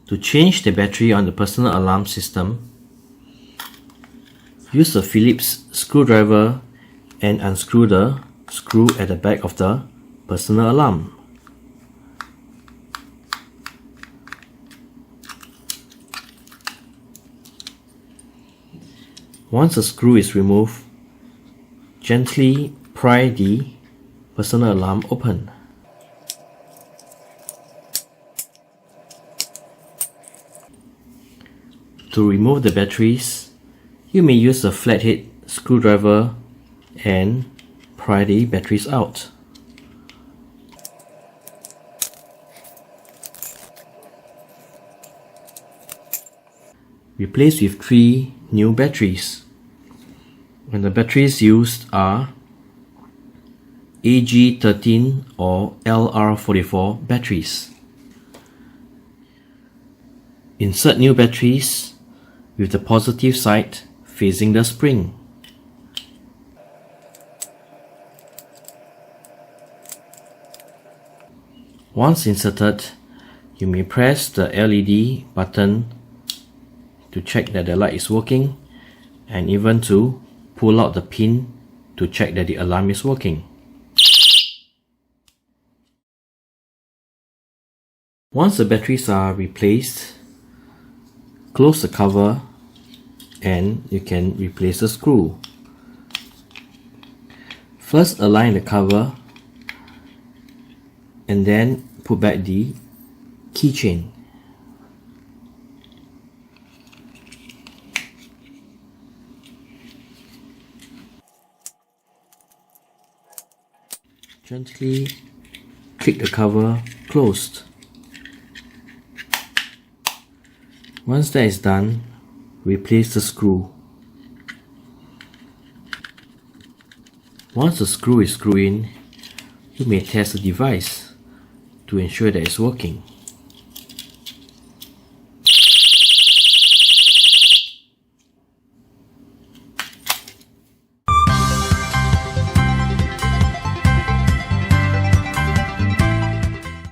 To change the battery on the personal alarm system, use a Phillips screwdriver and unscrew the screw at the back of the personal alarm. Once the screw is removed, gently pry the personal alarm open. To remove the batteries, you may use a flathead screwdriver and pry the batteries out. Replace with 3 new batteries. And the batteries used are AG13 or LR44 batteries. Insert new batteries with the positive side facing the spring. Once inserted, you may press the LED button to check that the light is working, and even to pull out the pin to check that the alarm is working. Once the batteries are replaced, close the cover and you can replace the screw. First align the cover and then put back the keychain. Gently click the cover closed. Once that is done, replace the screw. Once the screw is screwed in, you may test the device to ensure that it's working.